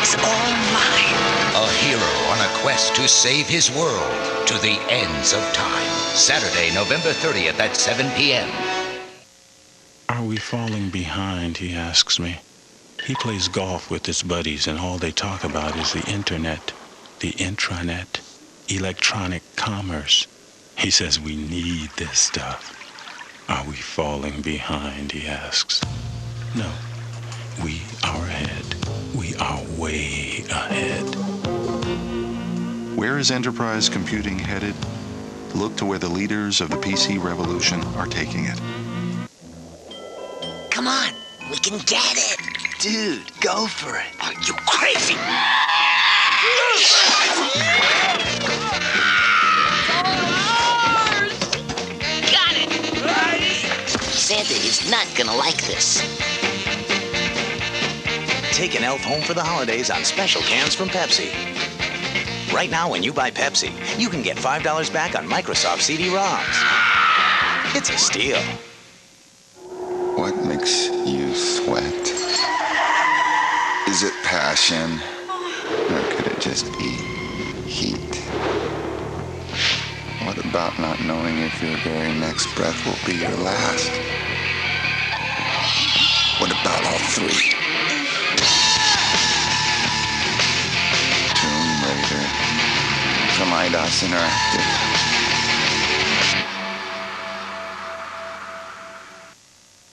is all mine. A hero on a quest to save his world to the ends of time. Saturday, November 30th at 7 p.m. Are we falling behind, he asks me. He plays golf with his buddies and all they talk about is the internet, the intranet, electronic commerce. He says we need this stuff. Are we falling behind, he asks. No, we are ahead. We are way ahead. Where is enterprise computing headed? Look to where the leaders of the PC revolution are taking it. Come on, we can get it. Dude, go for it. Are you crazy? Got it. Santa is not gonna like this. Take an elf home for the holidays on special cans from Pepsi. Right now, when you buy Pepsi, you can get $5 back on Microsoft CD-ROMs. It's a steal. What makes you sweat? Is it passion? Or could it just be heat? What about not knowing if your very next breath will be your last? What about all three? Tomb Raider from IDOS Interactive.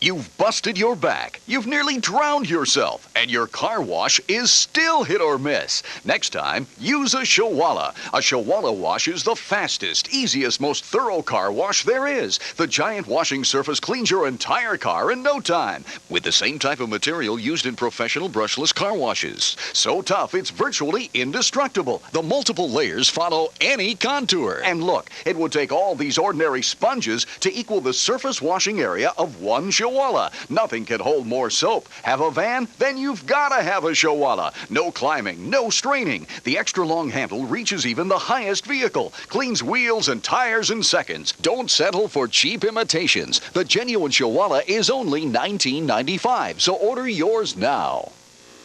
You've busted your back, you've nearly drowned yourself, and your car wash is still hit or miss. Next time, use a Shiwala. A Shiwala wash is the fastest, easiest, most thorough car wash there is. The giant washing surface cleans your entire car in no time, with the same type of material used in professional brushless car washes. So tough, it's virtually indestructible. The multiple layers follow any contour. And look, it would take all these ordinary sponges to equal the surface washing area of one Shiwala. Nothing can hold more soap. Have a van? Then you've got to have a Shiwala. No climbing, no straining. The extra long handle reaches even the highest vehicle. Cleans wheels and tires in seconds. Don't settle for cheap imitations. The genuine Shiwala is only $19.95, so order yours now.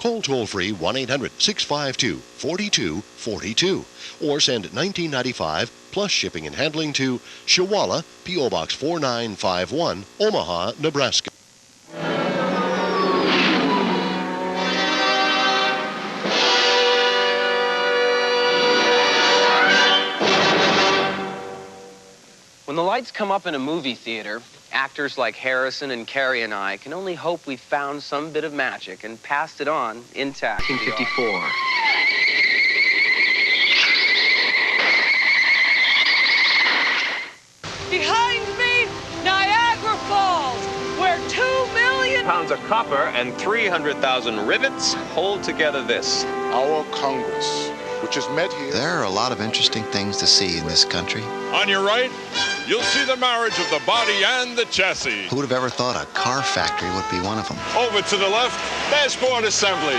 Call toll-free 1-800-652-4242 or send $19.95 plus shipping and handling to Shiwala, P.O. Box 4951, Omaha, Nebraska. When the lights come up in a movie theater, actors like Harrison and Carey and I can only hope we found some bit of magic and passed it on intact. 1954. Behind me, Niagara Falls, where 2 million pounds of copper and 300,000 rivets hold together this. Our Congress, which is met here. There are a lot of interesting things to see in this country. On your right, you'll see the marriage of the body and the chassis. Who would have ever thought a car factory would be one of them? Over to the left, dashboard assembly.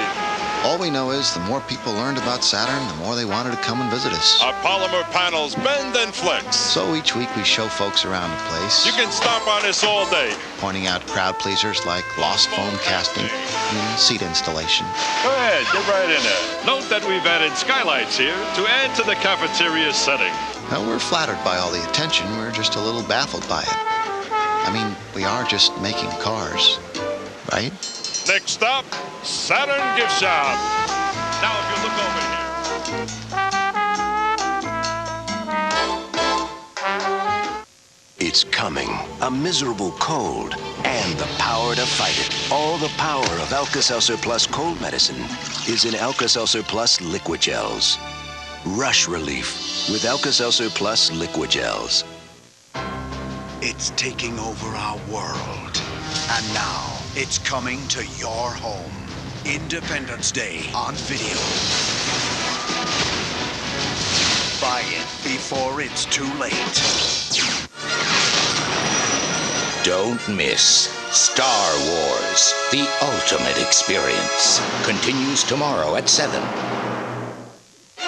All we know is the more people learned about Saturn, the more they wanted to come and visit us. Our polymer panels bend and flex. So each week we show folks around the place. You can stop on us all day. Pointing out crowd pleasers like lost foam casting and seat installation. Go ahead, get right in there. Note that we've added skylights here to add to the cafeteria setting. Well, we're flattered by all the attention. We're just a little baffled by it. I mean, we are just making cars, right? Next stop, Saturn Gift Shop. Now, if you look over here. It's coming. A miserable cold and the power to fight it. All the power of Alka-Seltzer Plus cold medicine is in Alka-Seltzer Plus Liquid Gels. Rush relief with Alka-Seltzer Plus Liquid Gels. It's taking over our world. And now, it's coming to your home. Independence Day on video. Buy it before it's too late. Don't miss Star Wars, the ultimate experience. Continues tomorrow at 7.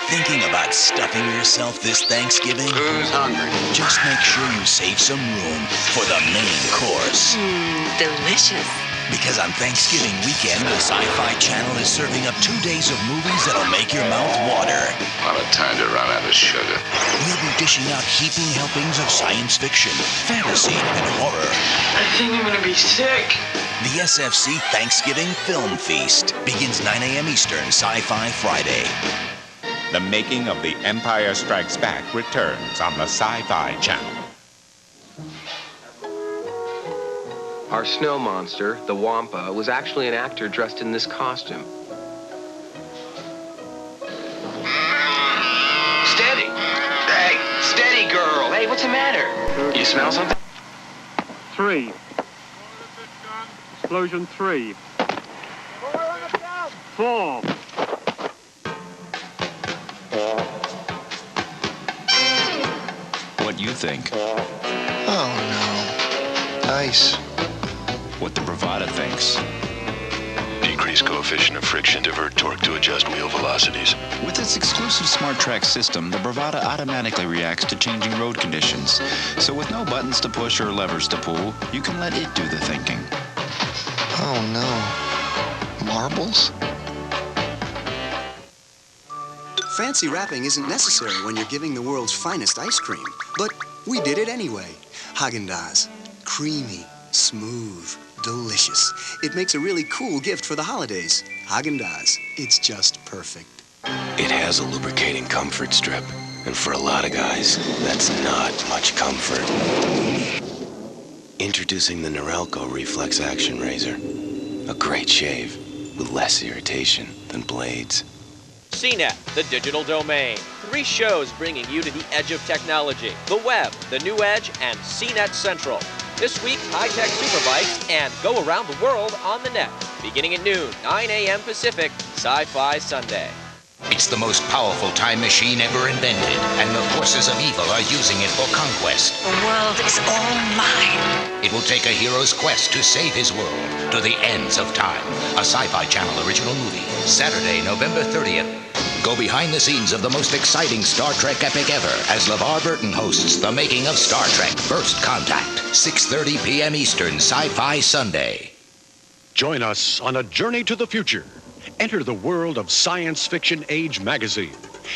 Thinking about stuffing yourself this Thanksgiving? Who's hungry? Just make sure you save some room for the main course. Delicious. Because on Thanksgiving weekend, the Sci Fi Channel is serving up 2 days of movies that'll make your mouth water. What a time to run out of sugar. We'll be dishing out heaping helpings of science fiction, fantasy, and horror. I think I'm gonna be sick. The SFC Thanksgiving Film Feast begins 9 a.m. Eastern, Sci-Fi Friday. The making of The Empire Strikes Back returns on the Sci-Fi Channel. Our snow monster, the Wampa, was actually an actor dressed in this costume. Steady. Hey, steady, girl. Hey, what's the matter? You smell something? 3. Explosion 3. 4. What you think? Oh, no. Ice. What the Bravada thinks. Decrease coefficient of friction, divert torque to adjust wheel velocities. With its exclusive Smart Track system, the Bravada automatically reacts to changing road conditions. So with no buttons to push or levers to pull, you can let it do the thinking. Oh, no. Marbles? Fancy wrapping isn't necessary when you're giving the world's finest ice cream. But we did it anyway. Haagen-Dazs. Creamy, smooth, delicious. It makes a really cool gift for the holidays. Haagen-Dazs. It's just perfect. It has a lubricating comfort strip. And for a lot of guys, that's not much comfort. Introducing the Norelco Reflex Action Razor. A great shave with less irritation than blades. CNET, the digital domain. 3 shows bringing you to the edge of technology. The web, the new edge, and CNET Central. This week, high-tech superbikes and go around the world on the net. Beginning at noon, 9 a.m. Pacific, Sci-Fi Sunday. It's the most powerful time machine ever invented, and the forces of evil are using it for conquest. The world is all mine. It will take a hero's quest to save his world to the ends of time. A Sci-Fi Channel original movie. Saturday, November 30th. Go behind the scenes of the most exciting Star Trek epic ever as LeVar Burton hosts The Making of Star Trek First Contact. 6:30 p.m. Eastern, Sci-Fi Sunday. Join us on a journey to the future. Enter the world of Science Fiction Age magazine.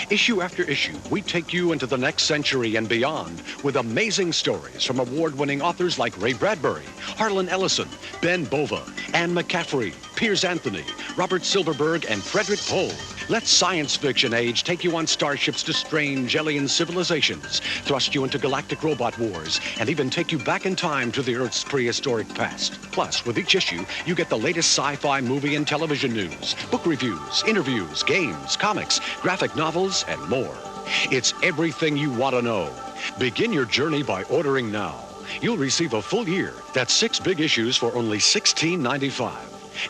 Issue after issue, we take you into the next century and beyond with amazing stories from award-winning authors like Ray Bradbury, Harlan Ellison, Ben Bova, Anne McCaffrey, Piers Anthony, Robert Silverberg, and Frederick Pohl. Let Science Fiction Age take you on starships to strange alien civilizations, thrust you into galactic robot wars, and even take you back in time to the Earth's prehistoric past. Plus, with each issue, you get the latest sci-fi movie and television news, book reviews, interviews, games, comics, graphic novels, and more. It's everything you want to know. Begin your journey by ordering now. You'll receive a full year. That's 6 big issues for only $16.95.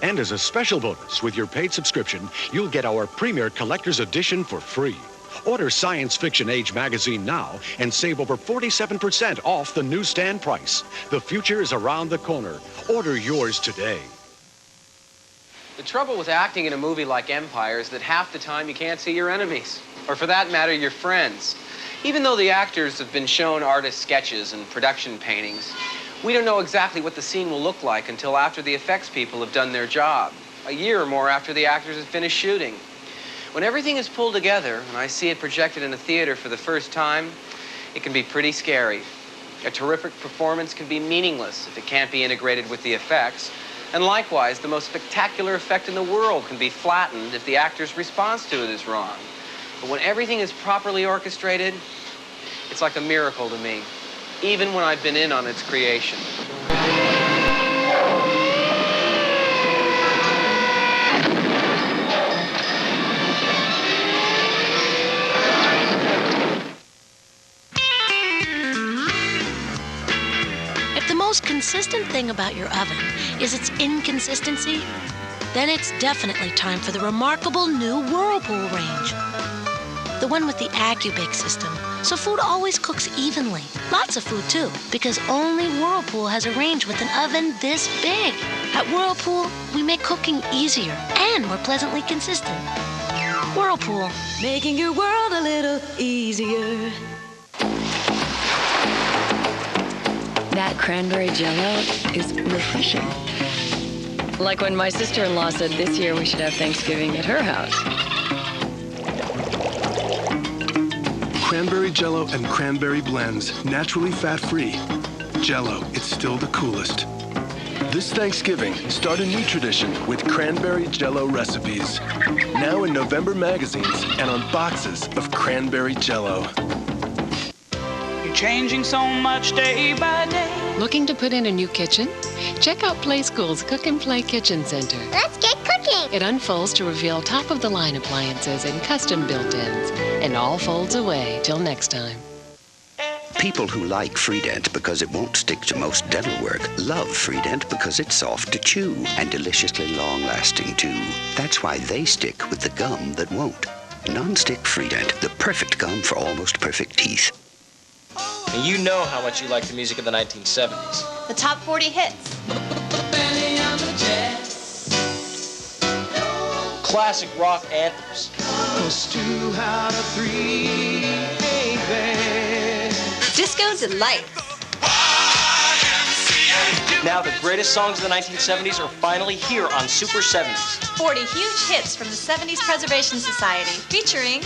And as a special bonus with your paid subscription, you'll get our Premier Collector's Edition for free. Order Science Fiction Age magazine now and save over 47% off the newsstand price. The future is around the corner. Order yours today. The trouble with acting in a movie like Empire is that half the time you can't see your enemies, or for that matter, your friends. Even though the actors have been shown artist sketches and production paintings, we don't know exactly what the scene will look like until after the effects people have done their job, a year or more after the actors have finished shooting. When everything is pulled together and I see it projected in a theater for the first time, it can be pretty scary. A terrific performance can be meaningless if it can't be integrated with the effects. And likewise, the most spectacular effect in the world can be flattened if the actor's response to it is wrong. But when everything is properly orchestrated, it's like a miracle to me, even when I've been in on its creation. If the most consistent thing about your oven is its inconsistency, then it's definitely time for the remarkable new Whirlpool range. The one with the AccuBake system, so food always cooks evenly. Lots of food, too, because only Whirlpool has a range with an oven this big. At Whirlpool, we make cooking easier and more pleasantly consistent. Whirlpool. Making your world a little easier. That cranberry jello is refreshing. Like when my sister-in-law said this year we should have Thanksgiving at her house. Cranberry Jell-O and cranberry blends, naturally fat-free. Jell-O, it's still the coolest. This Thanksgiving, start a new tradition with Cranberry Jell-O recipes. Now in November magazines and on boxes of Cranberry Jell-O. You're changing so much day by day. Looking to put in a new kitchen? Check out Play School's Cook and Play Kitchen Center. Let's get cooking. It unfolds to reveal top-of-the-line appliances and custom built-ins. And all folds away till next time. People who like Freedent because it won't stick to most dental work love Freedent because it's soft to chew and deliciously long-lasting, too. That's why they stick with the gum that won't. Non-stick Freedent, the perfect gum for almost perfect teeth. And you know how much you like the music of the 1970s. The top 40 hits. Classic rock anthems. Goes 2 out of 3, baby. Disco Delight. Now the greatest songs of the 1970s are finally here on Super 70s. 40 huge hits from the 70s Preservation Society, featuring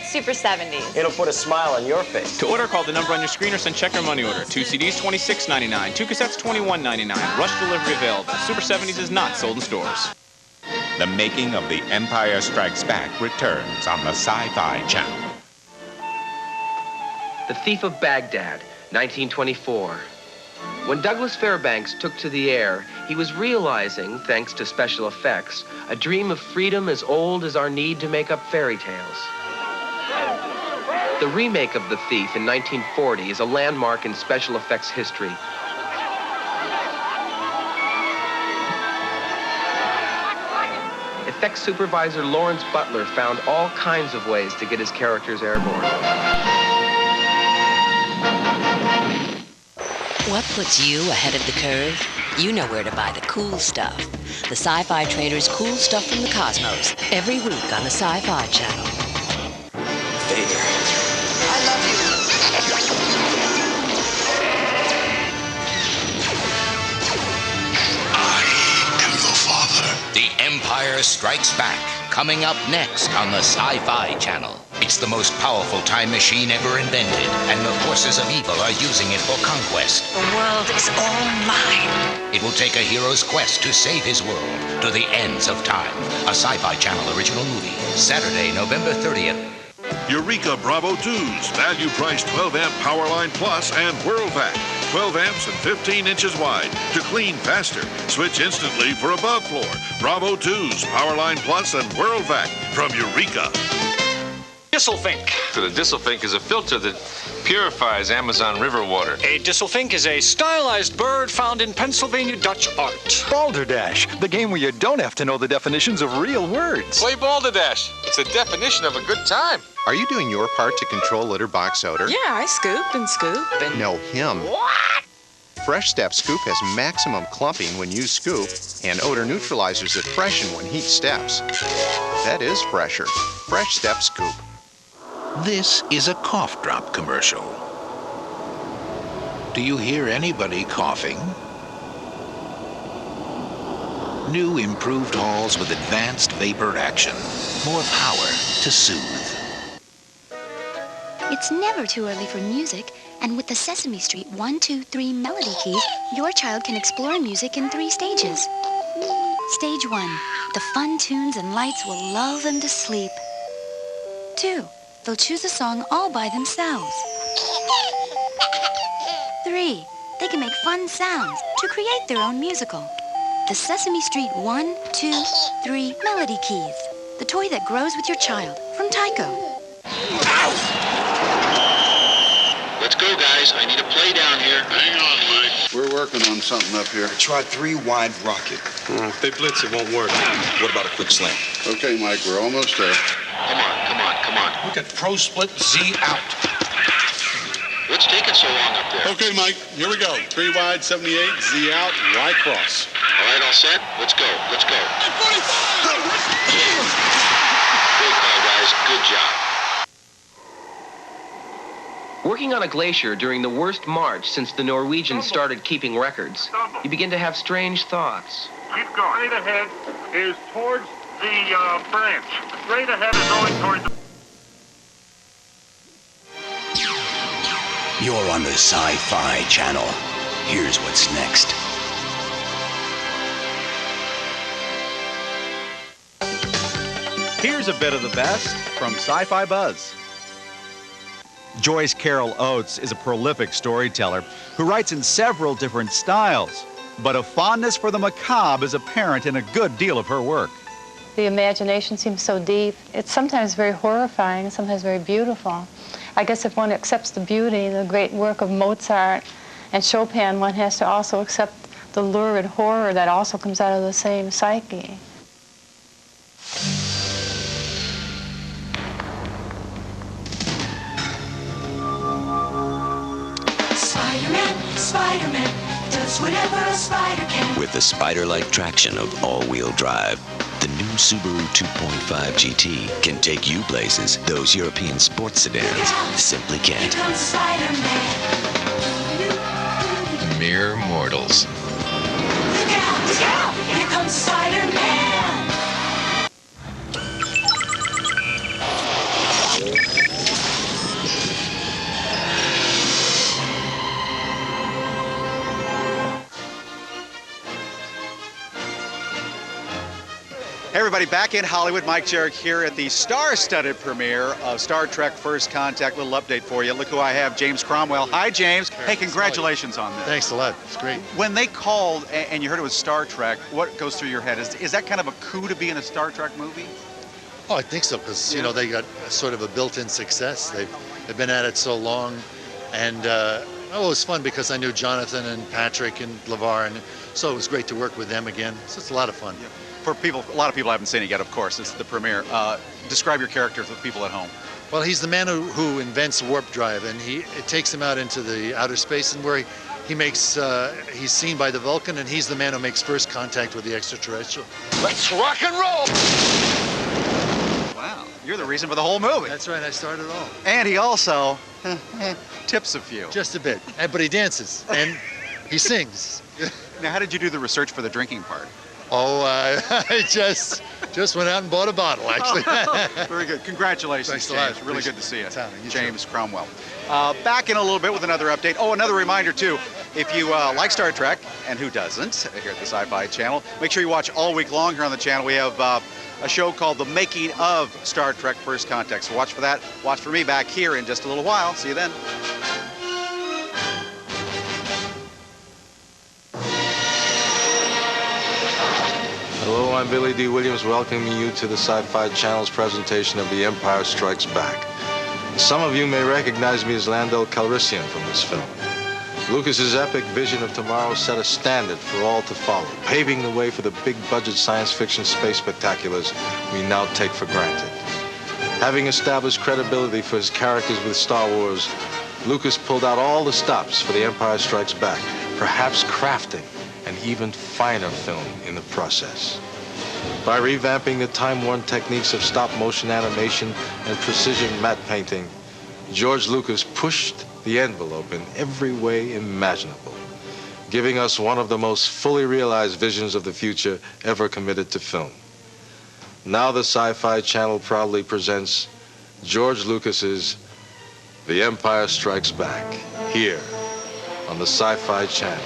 Super 70s. It'll put a smile on your face. To order, call the number on your screen or send check or money order. 2 CDs, $26.99. 2 cassettes, $21.99. Rush delivery available. Super 70s is not sold in stores. The making of The Empire Strikes Back returns on the Sci Fi Channel. The Thief of Baghdad, 1924. When Douglas Fairbanks took to the air, he was realizing, thanks to special effects, a dream of freedom as old as our need to make up fairy tales. The remake of The Thief in 1940 is a landmark in special effects history. Effects supervisor Lawrence Butler found all kinds of ways to get his characters airborne. What puts you ahead of the curve? You know where to buy the cool stuff. The Sci Fi Traders Cool Stuff from the Cosmos. Every week on the Sci Fi Channel. Vader. I love you. I am your father. The Empire Strikes Back, coming up next on the Sci Fi Channel. It's the most powerful time machine ever invented, and the forces of evil are using it for conquest. The world is all mine. It will take a hero's quest to save his world to the ends of time. A Sci Fi Channel original movie, Saturday, November 30th. Eureka Bravo 2s, value price 12-amp Powerline Plus and WhirlVac. 12 amps and 15 inches wide. To clean faster, switch instantly for above floor. Bravo 2s, Powerline Plus and WhirlVac from Eureka. Disselfink. So the Disselfink is a filter that purifies Amazon River water. A Disselfink is a stylized bird found in Pennsylvania Dutch art. Balderdash, the game where you don't have to know the definitions of real words. Play Balderdash. It's a definition of a good time. Are you doing your part to control litter box odor? Yeah, I scoop and... No, him. What? Fresh Step Scoop has maximum clumping when you scoop and odor neutralizers that freshen when he steps. That is fresher. Fresh Step Scoop. This is a cough drop commercial. Do you hear anybody coughing? New improved halls with advanced vapor action. More power to soothe. It's never too early for music, and with the Sesame Street 1, 2, 3 melody keys, your child can explore music in 3 stages. Stage 1, the fun tunes and lights will lull them to sleep. 2, they'll choose a song all by themselves. 3, they can make fun sounds to create their own musical. The Sesame Street 1, 2, 3 melody keys. The toy that grows with your child, from Tyco. Let's go, guys. I need a play down here. Hang on, Mike. We're working on something up here. Try 3 wide rocket. If they blitz, it won't work. What about a quick slam? Okay, Mike, we're almost there. Come on, come on, come Come on. Look at Pro Split Z out. What's taking so long up there? Okay, Mike, here we go. 3 wide, 78, Z out, Y cross. All right, all set? Let's go. Let's go. Great call, guys. Good job. Working on a glacier during the worst March since the Norwegians started keeping records, you begin to have strange thoughts. Keep going. Straight ahead is towards the branch. Straight ahead is going towards the... You're on the Sci-Fi Channel. Here's what's next. Here's a bit of the best from Sci-Fi Buzz. Joyce Carol Oates is a prolific storyteller who writes in several different styles, but a fondness for the macabre is apparent in a good deal of her work. The imagination seems so deep. It's sometimes very horrifying, sometimes very beautiful. I guess if one accepts the beauty, the great work of Mozart and Chopin, one has to also accept the lurid horror that also comes out of the same psyche. Spider-Man does whatever a spider can. With the spider-like traction of all-wheel drive, the new Subaru 2.5 GT can take you places those European sports sedans simply can't. Here comes Spider-Man. Mere mortals. Look out! Look out! Here comes Spider-Man. Hey everybody, back in Hollywood, Mike Jerrick here at the star-studded premiere of Star Trek First Contact. Little update for you. Look who I have, James Cromwell. Hi, James. Hey, congratulations on this. Thanks a lot. It's great. When they called and you heard it was Star Trek, what goes through your head? Is that kind of a coup to be in a Star Trek movie? Oh, I think so, because you know they got sort of a built-in success. They've been at it so long, and it was fun because I knew Jonathan and Patrick and LeVar, and so it was great to work with them again. So it's a lot of fun. Yeah. For people, a lot of people haven't seen it yet, of course. It's the premiere. Describe your character for the people at home. Well, he's the man who invents warp drive, and it takes him out into the outer space, and where he makes he's seen by the Vulcan, and he's the man who makes first contact with the extraterrestrial. Let's rock and roll! Wow, you're the reason for the whole movie. That's right, I started it all. And he also tips a few. Just a bit, but he dances and he sings. Now, how did you do the research for the drinking part? Oh, I just went out and bought a bottle, actually. Very good. Congratulations, Thanks a James. lot. Really good to see you. You James Cromwell. Back in a little bit with another update. Oh, another reminder, too. If you like Star Trek, and who doesn't, here at the Sci-Fi Channel, make sure you watch all week long here on the channel. We have a show called The Making of Star Trek First Contact. So watch for that. Watch for me back here in just a little while. See you then. Hello, I'm Billy Dee Williams, welcoming you to the Sci-Fi Channel's presentation of The Empire Strikes Back. Some of you may recognize me as Lando Calrissian from this film. Lucas's epic vision of tomorrow set a standard for all to follow, paving the way for the big-budget science fiction space spectaculars we now take for granted. Having established credibility for his characters with Star Wars, Lucas pulled out all the stops for The Empire Strikes Back, perhaps crafting an even finer film in the process. By revamping the time-worn techniques of stop-motion animation and precision matte painting, George Lucas pushed the envelope in every way imaginable, giving us one of the most fully realized visions of the future ever committed to film. Now the Sci-Fi Channel proudly presents George Lucas's The Empire Strikes Back, here on the Sci-Fi Channel.